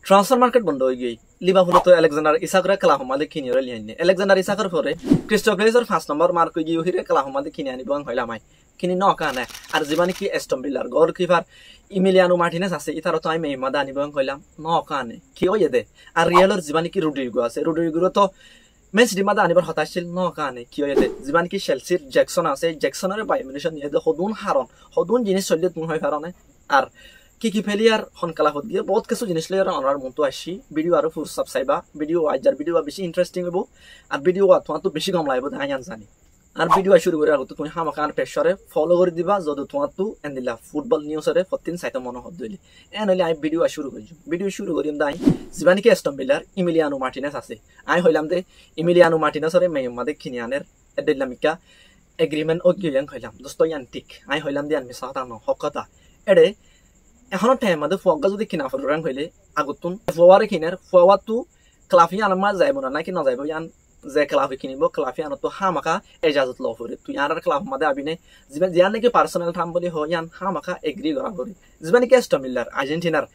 Transfer market বন্ধ হয়ে গিয়ে লিভারপুল তো আলেকজান্ডার ইসাকরে ক্লাহমাদে কিনে লিয়াইনে আলেকজান্ডার ইসাকের পরে ক্রিস্টোফারের 5 নম্বর মার্ক হয়ে গিয়ে হিরে ক্লাহমাদে কিনে আনিব হইলাম আই কিনি নকানে আর জীবানি কি এস্টন ভিলার গোলকিপার ইমিলিয়ানো মার্টিনেস আছে ইতার তো আমি মেইমাদা আনিব হইলাম নকানে কি হইয়ে দে আর রিয়ালের জীবানি কি রুড্রিগো আছে রুড্রিগো তো মেচ ডিমাদা আনিবার হতাশ ছিল নকানে কি হইয়ে দে জীবানি কি চেলসির জ্যাকসন আছে জ্যাকসনের বাইমিনেশন নিয়ে দে হদুন হারন হদুন জিনিস চলিয়ে তুমি হয় কারণে আর কি ফেলিয়ার হনকালা হত গিয়ে বহুত কিছু জিনিস লইয়ার অনার মতো আসি ভিডিও আরো ফুল সাবস্ক্রাইবা ভিডিও আইজার ভিডিও বেশি ইন্টারেস্টিং হবো আর ভিডিও তোমার তো বেশি কম লাগবে তাই জানি আর ভিডিও শুরু করে আগত তুমি হামাকার পেশরে ফলো করে দিবা যদি তোমার তো এন্দিলা ফুটবল নিউজরে প্রতিদিন সাইতে মনে হত দইলি এনলে আই ভিডিও শুরু করিম ভিডিও শুরু করিম দাই জিবানিকে এস্টন ভিলার ইমিলিয়ানো মার্টিনেস আছে আই হইলাম দে ইমিলিয়ানো মার্টিনেসরে মেয়মাদে কিনিয়ানের এডেলামিকা এগ্রিমেন্ট ও গিয়ান হইলাম দোস্ত ইয়ান ঠিক আই হইলাম দে আমি সাতা ন হকতা এডে এখনো টাইম মধ্যে ফগা যদি কিনা ফরাং হইলে আগুতুন ফওয়ারে কিনার ফওয়া তো ক্লাফিয়ান মা যাইব না নাকি না যাইব ইয়ান যে ক্লাফে কিনিব ক্লাফিয়ান তো হামাকা এজাজত ল করে তুই আর ক্লাফ মধ্যে আবিনে জিবে জিয়ান নাকি পার্সোনাল থাম বলি হয় ইয়ান হামাকা এগ্রি করা করে জিবানি কে এস্টন ভিলার আর্জেন্টিনার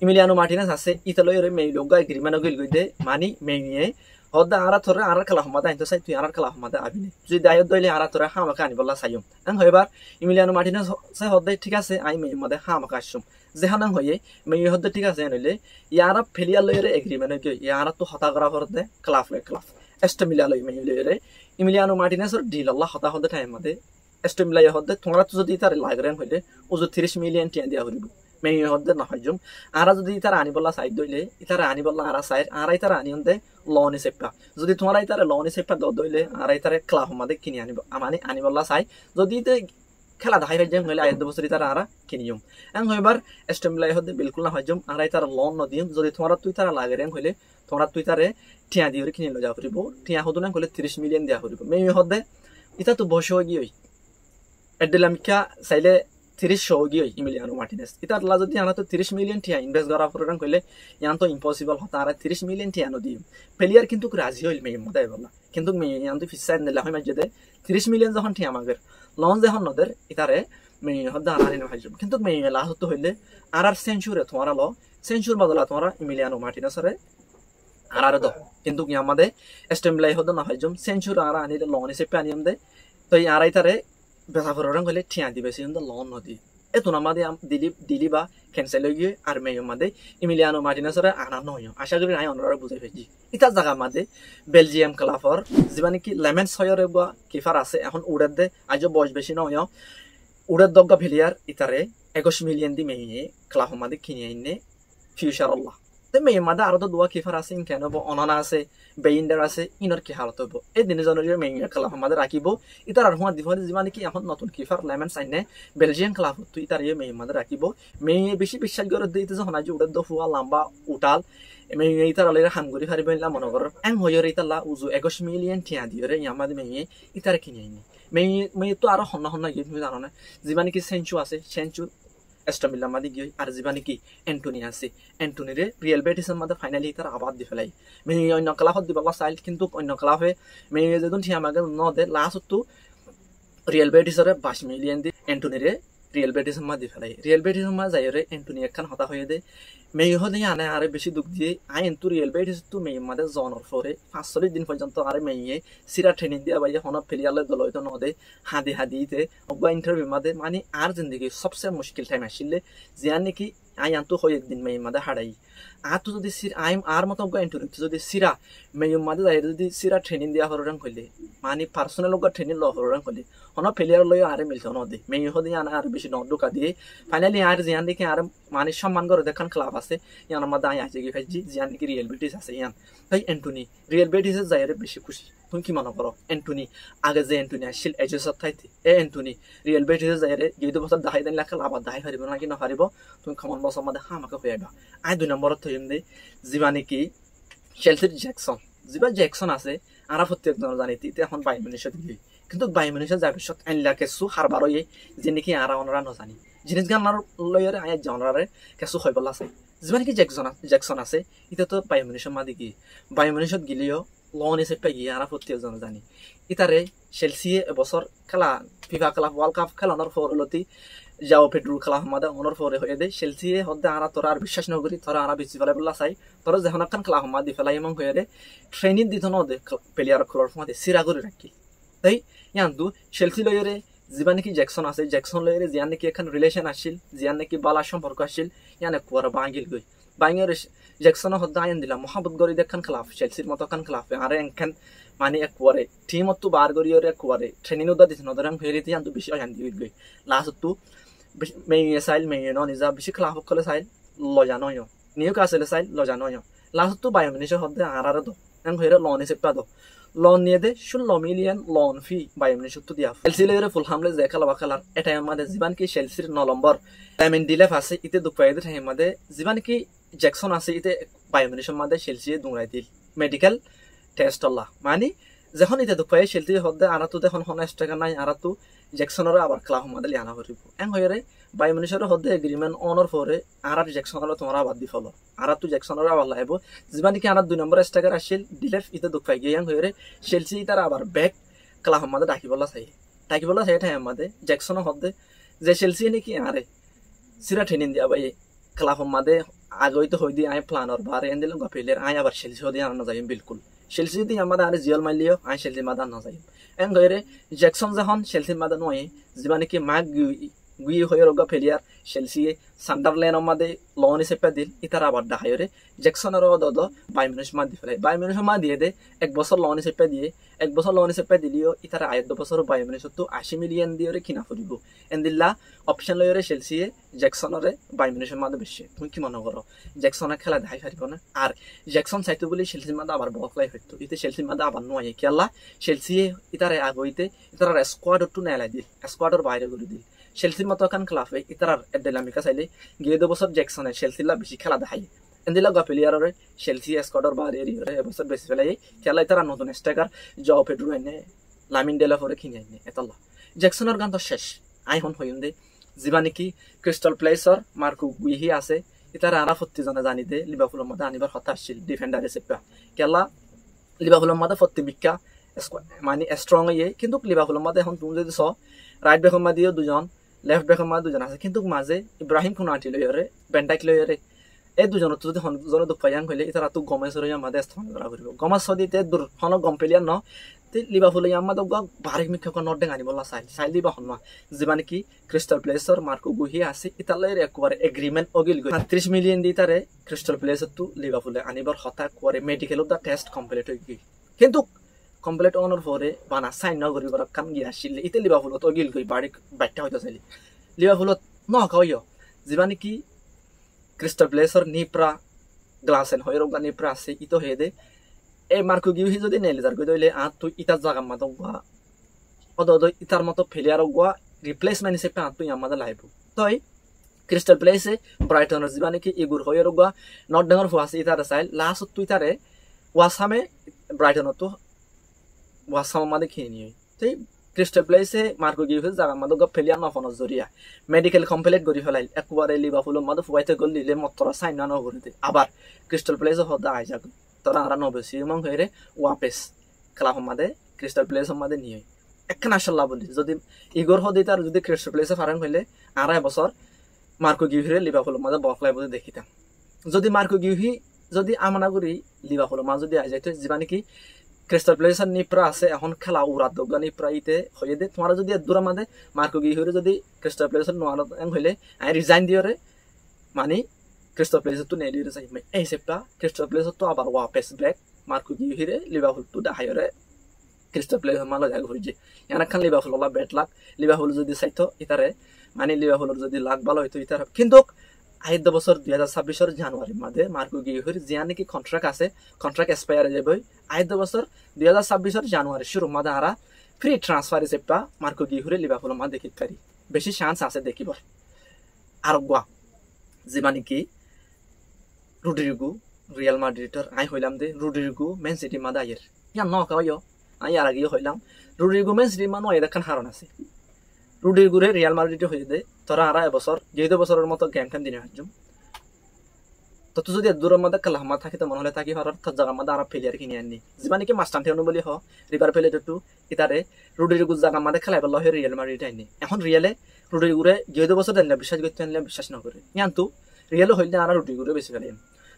ইমিলিয়ানো মার্টিনেস আছে ইতালির মেইলোগা এগ্রিমেন্ট গইল গইদে মানি মেইয়ে হদা আরা থরে আরা ক্লাফ মধ্যে আইতো চাই তুই আর ক্লাফ মধ্যে আবিনে যদি দায়ত দইলে আরা থরে হামাকা আনিবলা চাইম এন হইবার ইমিলিয়ানো মার্টিনেস সে হদে ঠিক আছে আই মেই মধ্যে হামাকা আসুম যেহানাং হয়ে মেয়ে হতে ঠিক আছে নইলে ইয়ারা ফেলিয়া লইরে এগ্রিমেন্ট কি ইয়ারা তো হতা করা করতে ক্লাফ এস্টন ভিলা লই মেয়ে লইরে ইমিলিয়ানো মার্টিনেসর ডিল আল্লাহ হতা হতে টাইম মধ্যে এস্টন ভিলা হতে তোমরা তো যদি তার লাগরেন হইলে ও যে 30 মিলিয়ন টিয়া দিয়া হইব মেয়ে হতে না হইজুম আরা যদি তার আনিবলা সাইড দইলে ইতার আনিবলা আরা সাইড আরাই তার আনিয়নতে লনি সেপা যদি তোমরা ইতারে লনি সেপা দইলে আরাই তারে ক্লাফ মধ্যে কিনে আনিব আমানি আনিবলা সাই যদি খেলা দেখাই যাই হইলে আয় বছর তারা আরা কিনিয়ম এন হইবার এস্টন ভিলা হতে বিলকুল না হইজম আরাই তার লোন নদিম যদি তোমরা তুই তারা লাগরেন হইলে তোমরা তুই তারে টিয়া দিয়ে কিনে লই যাও করিব টিয়া হতো না হইলে 30 মিলিয়ন দেয়া করিব মেয়ে হতে ইতা তো বসে গিয়ে এডেলামিকা চাইলে 30 শো গিয়ে ইমিলিয়ানো মার্টিনেস ইতার লা যদি আনা তো 30 মিলিয়ন টিয়া ইনভেস্ট করা ফররান কইলে ইয়ান তো ইম্পসিবল হতা আর 30 মিলিয়ন টিয়া ন দিম প্লেয়ার কিন্তু রাজি হইল মেয়ে মতে বলা কিন্তু মেয়ে ইয়ান তো ফিসাইড নিলা হয় মাঝে 30 মিলিয়ন যখন টিয়া মাগের লন যখন নদের ইতারে মেয়ে হদা আনানি না হইজম কিন্তু মেয়ে লাস্ট তো হইলে আর সেঞ্চুরি তোমারা ল সেঞ্চুরি বদলা তোমরা ইমিলিয়ানো মার্টিনেসরে আর দ কিন্তু আমাদের এস্টন ভিলা হদা না হইজম সেঞ্চুরি আর আনি লন এসে পানিয়াম দে তো আরাই তারে বেসা ফররান কইলে টিয়া দিবে সিন লন নদি এতো নামাদে দিলি বা ক্যান্সেল হয়ে গিয়ে আর মেয়ে মাদে ইমিলিয়ানো মার্টিনেসরে আনা নয় আশা করি আই অনরা বুঝাই ফেজি ইতা জায়গা মাদে বেলজিয়াম ক্লাফর যিমানে কি লেমেন্স হয়রে বা কিফার আছে এখন উড়াদ দে আজ বয়স বেশি নয় উড়াদ দগা ভিলিয়ার ইতারে 21 মিলিয়ন দি মেয়ে ক্লাফ মাদে কিনে আইনে ফিউচার আল্লাহ তে মেয়ে মাদে আরো তো দুয়া কিফার আছে কেন অনানা আছে বেইন্ডার আছে ইনর কি হালত হবো এই দিনে জনের মেয়ে ক্লাফ মাদে রাখিব ইতার আর হুয়া দিব যিমানে কি এখন নতুন কিফার লেমেন্স আইনে বেলজিয়াম ক্লাফ তুই ইতার মেয়ে মাদে রাখিব মেয়ে বেশি বিশ্বাস করে দিতে যখন আজ উড়াদ দ ফুয়া লম্বা উটাল মেয়ে ইতার আলের হাঙ্গুরি ফারিব মনে কর এং হইরে ইতালা উজু 21 মিলিয়ন টিয়া দিরে ইয়ামাদে মেয়ে ইতার কিনে আইনে মেয়ে তো আরো হন্না গিয়ে তুমি জানো না যিমানে কি সেঞ্চু আছে সেঞ্চু এস্টন ভিলা মাদি গিয়ে আর যিমানে কি এন্টনি আছে এন্টনিরে রিয়েল বেটিসের মধ্যে ফাইনালি তার আবাদ দি ফেলাই মেয়ে অন্য ক্লাফত দিবা চাইল কিন্তু অন্য ক্লাফে মেয়ে যেদিন ঠিয়া মাগে ন দে লাস্ট তো রিয়েল বেটিসরে 22 মিলিয়ন দি এন্টনিরে রিয়েল বেটিসের মধ্যে দি ফেলাই রিয়েল বেটিসের মধ্যে যাইরে এন্টনি একখান হতা হয়ে দে মেয়ে হলে আনে আরে বেশি দুঃখ দিয়ে আই এন্তু রিয়েল বেটিস তো মেয়ে মাদে জনর ফরে 45 দিন পর্যন্ত আরে মেয়ে সিরা ট্রেনিং দিয়া বাইয়া হন ফেলিয়ালে দলইতো নদে হাদি অগবা ইন্টারভিউ মাদে মানে আর জিন্দগি সবচেয়ে মুশকিল টাইম আসিলে জিয়া নাকি আই আন্তু হয় একদিন মেয়ে মাদে হারাই আর তো যদি আইম আর মতো অগবা ইন্টারভিউ যদি সিরা মেয়ে মাদে যাই যদি সিরা ট্রেনিং দিয়া হররাং কইলে মানে পার্সোনাল অগবা ট্রেনিং ল হররাং কইলে হন ফেলিয়ার লই আরে মিলছে নদে মেয়ে হদে আনা আর বেশি নডুকা দিয়ে ফাইনালি আর জিয়া নাকি আর মানে সম্মান করে দেখান ক্লাব আছে ইয়ান আমাদের আই আছে কি ভাইজি জিয়া নাকি রিয়েল বেটিস আছে ইয়ান তাই এন্টনি রিয়েল বেটিস যাইরে বেশি খুশি তুমি কি মনে করো এন্টনি আগে যে এন্টনি আসছিল এজেসত থাইতে এন্টনি রিয়েল বেটিস যাইরে যদি বছর দেখাই দেন লেখা আবার দেখাই পারিব না কি না পারিব তুমি খমন বছর মধ্যে আমাকে হয়ে আইবা আই 2 নম্বরত থইম দে যিমানে কি চেলসির জ্যাকসন আছে আরা প্রত্যেকজন জানিতি এখন 22 মিনিটত গিয়ে কিন্তু 22 মিনিটত যাবে সত আইলা কেসু হারবার হয়ে যে নাকি আরা অনরা ন জানি জিনিস গানার লয়ারে আয় জানরারে কেসু হইবলা আছে যিমানে কি জ্যাকসন আছে এটা তো 22 মিনিটত মাদি কি 22 মিনিটত গিলিও লন এসে পাই গিয়ে আরা প্রত্যেকজন জানি ইতারে চেলসি এবছর খেলা ফিফা ক্লাব ওয়ার্ল্ড কাপ খেলানোর ফরলতি যাও পেট্রোল খেলা আমাদের অনর পরে হয়ে দে চেলসি হদ্দে আরা তোরা আর বিশ্বাস নগরি তোরা আরা বেশি ফেলাই বলা চাই তোরা যখন একখান খেলা সমা দি ফেলাই এমন হয়ে দে ট্রেনিং দিত ন দে প্লেয়ার খেলার সময় সিরা করে রাখি তাই ইয়ান্তু চেলসি লয়রে যিবা নাকি জ্যাকসন আছে জ্যাকসন লয়রে জিয়ান নাকি এখন রিলেশন আসছিল জিয়ান নাকি বালা সম্পর্ক আসছিল ইয়ানে কুয়ারা বাঙিল গই বাঙের জ্যাকসন হদ্দে আইন দিলা মোহাম্মদ গরি দেখান খেলাফ চেলসির মতো খান খেলাফ আরে এখান মানে একবারে টিম তো বার করিয়রে একবারে ট্রেনিং উদা দিছ নদরাং ফেরিতে ইয়ান্তু বেশি আইন দি গই লাস্ট তো মেয়ে চাইল মেয়ে ন নিজা বেশি খেলা সকলে চাইল লজা নয় নিউ কাছেলে চাইল লজা নয় লাস্ট তো বায়োমিনিশৰ হদ্দে আরারে দো এং হইরে লোন হিসেবে দো লোন নিয়ে দে 16 মিলিয়ন লোন ফি বায়োমিনিশৰ তো দিয়া চেলসি লেরে ফুল হামলে যে খেলা খেলার এটা আমাদের জীবন কি চেলসির 9 নম্বর পেমেন্ট দিলে আছে ইতে দুপাই দে আমাদের জীবন কি জ্যাকসন আছে ইতে বায়োমিনিশৰ মাদে চেলসি দুংরাই দিল মেডিকেল টেস্ট আল্লাহ মানে যখন ইতে দুপাই চেলসি হদ্দে আরা তো দেখুন হন টাকা নাই আরা তো জ্যাকসনরে আবার খেলা আমাদের লিয়ানা করিব এং হইরে বায়োমিনিশৰ হদ্দে এগ্রিমেন্ট অনর পরে আর জ্যাকসনরে তোমরা বাদ দি ফলো আর তো জ্যাকসনরে আবার লাইব জীবন কি আর 2 নম্বর স্ট্রাইকার আসিল দিলে ইতে দুপাই গিয়ে এং হইরে চেলসি তার আবার ব্যাক খেলা আমাদের ডাকিবলা চাই ঠাই আমাদের জ্যাকসন হদ্দে যে চেলসি নাকি আরে সিরা ট্রেনিং দিয়া ভাই খেলা আমাদের আগই তো হই দি আই প্ল্যানর বারে এন্দিল গপেলের আই আবার চেলসি হদি আর না যাই বিলকুল চেলসি দি আমাদের আর জিয়াল মাইলিও আই চেলসি মাদান না যাই এং গয়রে জ্যাকসন যখন চেলসি মাদান নয় যিবা নাকি মাগ গুই হয়ে রোগা ফেলিয়ার চেলসি সান্ডারল্যান্ড আমাদের লোন হিসেবে দিল ইতার আবার ডাহাইরে জ্যাকসনের দদ বায়োমিনিশ মা দি ফেলাই বায়োমিনিশ মা দিয়ে দে 1 বছর লোন হিসেবে দিয়ে 1 বছর লোন হিসেবে দিলিও ইতার 8 বছর বায়োমিনিশ তো 80 মিলিয়ন দিয়ে কিনা ফুরিব এন্দিল্লা অপশন লয়রে চেলসি জ্যাকসনরে বায়োমিনিশের মাদে বেশি তুমি কি মনে করো জ্যাকসনের খেলা দেখাই পারিব না আর জ্যাকসন চাইতো বলে চেলসির মাদে আবার বকলাই হইতো ইতে চেলসির মাদে আবার নয় কেলা চেলসি ইতারে আগইতে ইতার স্কোয়াড টু নেলাই দিল স্কোয়াডর বাইরে করে দিল চেলসির মতো কান খেলাফে ইতার এডেলামিকা চাইলে গিয়ে 2 বছর জ্যাকসনে চেলসিলা বেশি খেলা দেখাই এন্দিলা গপেলিয়ারে চেলসি স্কোয়াডর বাইরে এরিরে এবছর বেশি ফেলাই খেলা ইতার নতুন স্ট্রাইকার যাও পেড্রো এনে লামিন ডেলা পরে কিনে এনে এতলা জ্যাকসনের গান তো শেষ আই হন হইন দে যিবা নাকি ক্রিস্টাল প্লেসর মার্কো গুইহি আছে ইতার আরা 40 জনে জানি দে লিভারপুলের মধ্যে আনিবার কথা আসছিল ডিফেন্ডার হিসেবে কেলা লিভারপুলের মধ্যে 40 বিক্কা মানে স্ট্রং ইয়ে কিন্তু লিভারপুলের মধ্যে এখন তুমি যদি রাইট ব্যাকের মধ্যেও দুজন লেফট ব্যাকের মধ্যে দুজন আছে কিন্তু মাঝে ইব্রাহিম কোনাটি লয়রে বেন্টাইক লয়রে এই দুজনত যদি হনজনে দুখ পাইয়াং হইলে ইতারা তো গমেছরে আমাদের স্থান করা করিব গমাস সদিতে দূর হন গম পেলিয়ান ন তে লিভারপুলে আমাদের বারিক মিক্ষক নডেং আনি বলা চাইল দিবা হন যিবা নাকি ক্রিস্টাল প্লেসর মার্কো গুহি আছে ইতালের একবারে এগ্রিমেন্ট অগিল গই 30 মিলিয়ন দি তারে ক্রিস্টাল প্লেসর তো লিভারপুলে আনিবার হতা করে মেডিকেল দা টেস্ট কমপ্লিট হই গই কিন্তু কমপ্লিট অনর পরে বানা সাইন না করিবার কাম গিয়া আসিল ইতে লিভারপুলত অগিল গই বারিক বাইটা হইতো চাইলি লিভারপুলত ন কইও যিবা নাকি ক্রিস্টাল প্লেসর নিপ্রা গ্লাসেন হয়ে রোগা নিপ্রা আছে ইতো হে দে এই মার্কো গিউহি যদি নেলে যার কই দইলে তুই ইতার জায়গা মত গা অদ ইতার মতো ফেলিয়ার গা রিপ্লেসমেন্ট হিসেবে তুই আমাদের লাইব তাই ক্রিস্টাল প্লেসে ব্রাইটনের যিবা নাকি ইগুর হয়ে রোগা নট ডাঙর ফুয়াছে ইতার চাইল লাস্ট তুই তারে ওয়াসামে ব্রাইটন তো ওয়াসাম আমাদের খেয়ে নিয়ে তাই ক্রিস্টাল প্লেসে মার্কো গিউহি জায়গা মত গা ফেলিয়ার নফনর জরিয়া মেডিকেল কমপ্লিট করি ফেলাইল একবারে লিভারপুলের মধ্যে ফুয়াইতে গল দিলে মতরা সাইন না করে দে আবার ক্রিস্টাল প্লেসে হদা আই যাগ তোরা আরা নবেছি এবং হয়ে ওয়াপেস খেলা আমাদের ক্রিস্টাল প্লেস আমাদের নিয়ে একখান আসল্লা বলি যদি ইগোর হদি তার যদি ক্রিস্টাল প্লেসে ফারেন হইলে আড়াই বছর মার্কো গিউহিরে লিভারপুলের মাঝে বকলাই বলে দেখিতাম যদি মার্কো গিউহি যদি আমনা করি লিভারপুলের মাঝে যদি আই যাইতো যিবা নাকি ক্রিস্টাল প্লেসের নিপ্রা আছে এখন খেলা উড়াত দোগা নিপ্রা ইতে হয়ে দে তোমার যদি দূর মাঝে মার্কো গিউহিরে যদি ক্রিস্টাল প্লেসের নোয়ার হইলে আই রিজাইন দিওরে মানে ক্রিস্টাল প্লেসর তো নেলি রে চাই এই সেপটা ক্রিস্টাল প্লেসর তো আবার ওয়াপেস ব্যাক মার্কো গিউহিরে লিভারপুল তো দাহাইরে ক্রিস্টাল প্লেসর মালা জায়গা হইছে এনাখান লিভারপুল ওলা ব্যাট লাক লিভারপুল যদি চাইতো ইতারে মানে লিভারপুলের যদি লাক ভালো হইতো ইতার কিন্তু 8 বছর 2026 জানুয়ারির মধ্যে মার্কো গিউহির যে নাকি কন্ট্রাক্ট আছে কন্ট্রাক্ট এক্সপায়ার হয়ে যাবে 8 বছর 2026 জানুয়ারি শুরু মধ্যে আরা ফ্রি ট্রান্সফার হিসেবে মার্কো গিউহিরে লিভারপুলের মধ্যে দেখিতে পারি বেশি চান্স আছে দেখিব আর গোয়া যিবা নাকি রুড্রিগো রিয়াল মাদ্রিডর আই হইলাম দে রুড্রিগো ম্যান সিটি মাদা আইয়ের ইয়া ন কাইও আই আর আগে হইলাম রুড্রিগো ম্যান সিটি মানো এরকম হারণ আছে রুড্রিগোরে রিয়াল মাদ্রিডে হয়ে দে তোরা আরা এবছর 2 বছরের মতো গেম খেন দিনে হাজুম তো তুই যদি দূরের মধ্যে খেলা হামা থাকে তো মনে হলে থাকি হারার তোর জায়গা মধ্যে আর প্লেয়ার কিনে আনি যিবা নাকি মাস্টান্টে অনুবলি হ রিভার প্লেট টু ইতারে রুড্রিগো জায়গা মধ্যে খেলাই বলা হয় রিয়াল মাদ্রিড আইনি এখন রিয়ালে রুডিগুরে যেহেতু বছর দিলে বিশ্বাস করতে আনলে বিশ্বাস না করে কিন্তু রিয়েল হইলে আর রুডিগুরে বেশি ফেলে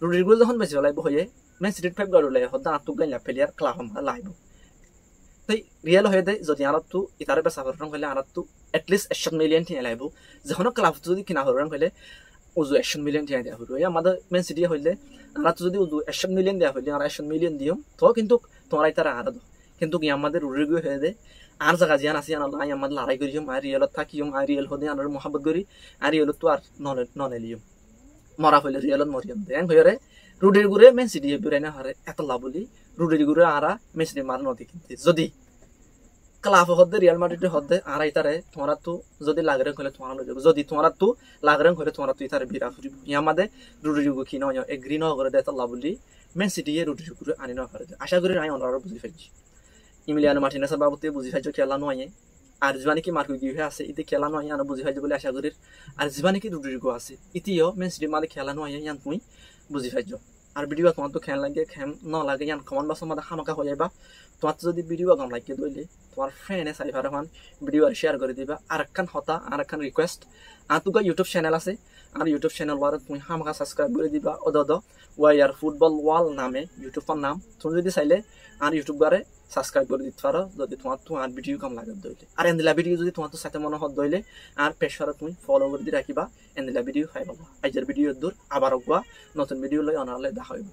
রুডিগুলো যখন বেশি ফেলাইব হয়ে মেন সিটির ফাইভ গাড়ি লাই হতে আঁতুক গাইলা ফেলিয়ার ক্লাহম লাইব তাই রিয়েল হয়ে দেয় যদি আর তো ইতারে বেচা হরণ হইলে আর তো এটলিস্ট 100 মিলিয়ন কিনে লাইব যখন ক্লাব যদি কিনা হরণ হইলে উজু 100 মিলিয়ন কিনে দেওয়া হইল আমাদের মেন সিটি হইলে আর যদি উজু 100 মিলিয়ন দেওয়া হইলে আর 100 মিলিয়ন দিও তো কিন্তু তোমার ইতারা আর কিন্তু কি আমাদের রুডিগুলো হয়ে দেয় আর জায়গা জিয়ান আছে আনাই আমাদের লড়াই করিম আর রিয়েলত থাকিম আর রিয়েল হদে আনার মহাব্বত করি আর রিয়েলত তো আর ননেলিম মরা হইলে রিয়েলত মরিয়াম দেন হইরে রুডির গুড়ে মেন সিটি বিরাইনা হারে এত লাভ বলি রুডির গুড়ে আরা মেন সিটি মার নদী কিনতে যদি ক্লাব হদে রিয়াল মাদ্রিদ হদে আর ইতারে তোমরা তো যদি লাগরে কইলে তোমরা লই যাবে যদি তোমরা তো লাগরে কইলে তোমরা তো ইতারে বিরা ফুরিব ইয়ামাদে রুডির গু কি নয় এগ্রি ন করে দেত লাভ বলি মেন সিটি এ রুডির গুড়ে আনি ন করে আশা করি আই অনার বুঝি ফেলছি ইমিলিয়ানো মার্টিনেসের বাবুতে বুঝি ফাইছো খেলা নয় আর জীবানি কি মার্কো গিয়ে আছে ইতি খেলা নয় আনো বুঝি ফাইছো বলে আশা করি আর জীবানি কি রুডিগো আছে ইতিও মেন সিটি মাদে খেলা নয় ইয়ান তুই বুঝি ফাইছো আর ভিডিও তোমার তো খেন লাগে খেন ন লাগে ইয়ান কমেন্ট বক্সের মধ্যে হামাকা হয়ে যাইবা তোমার যদি ভিডিও গম লাগে দইলে তোমার ফ্রেন্ডে চাই পারে মান ভিডিও আর শেয়ার করে দিবা আর একখান হতা আর একখান রিকোয়েস্ট আর তুকা ইউটিউব চ্যানেল আছে আর ইউটিউব চ্যানেল ওয়ার তুমি হামাকা সাবস্ক্রাইব করে দিবা ওদদ ওয়াইয়ার ফুটবল ওয়াল নামে ইউটিউবের নাম তুমি যদি চাইলে আর ইউটিউব বারে সাবস্ক্রাইব করে দিতে পারো যদি তোমার তো আর ভিডিও কম লাগে দইলে আর এন্দিলা ভিডিও যদি তোমার তো সাথে মনে হয় দইলে আর পেশারে তুমি ফলো করে দি রাখিবা এন্দিলা ভিডিও পাই পাবা আজের ভিডিও দূর আবার নতুন ভিডিও লই অনালে দেখা হইব।